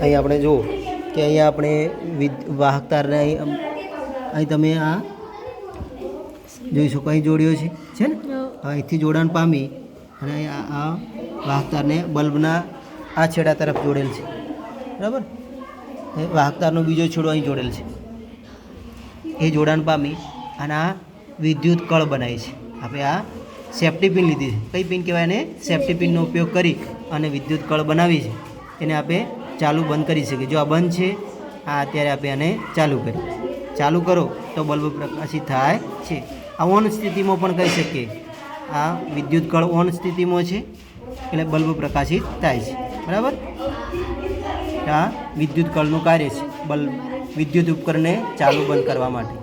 અહીં આપણે જુઓ કે અહીંયા આપણે વાહક તારને અહીં તમે આ જોઈ શકો, અહીં જોડ્યો છે ને, અહીંથી જોડાણ પામી અને આ વાહક તારને બલ્બના આ છેડા તરફ જોડેલ છે, બરાબર. વાહક તારનો બીજો છેડો અહીં જોડેલ છે, એ જોડાણ પામી અને આ વિદ્યુત કળ બનાવી છે. આપણે આ સેફ્ટી પિન લીધી છે. કઈ પિન કહેવાય? એને સેફ્ટી પિનનો ઉપયોગ કરી અને વિદ્યુત કળ બનાવી છે. એને આપણે ચાલુ બંધ કરી શકીએ. જો આ બંધ છે, આ અત્યારે આપણે આને ચાલુ કરી, ચાલુ કરો તો બલ્બ પ્રકાશિત થાય છે. આ ઓન સ્થિતિમાં પણ કહી શકીએ. આ વિદ્યુત કળ ઓન સ્થિતિમાં છે એટલે બલ્બ પ્રકાશિત થાય છે, બરાબર. આ વિદ્યુત કળનું કાર્ય છે, બલ્બ વિદ્યુત ઉપકરણને ચાલુ બંધ કરવા માટે.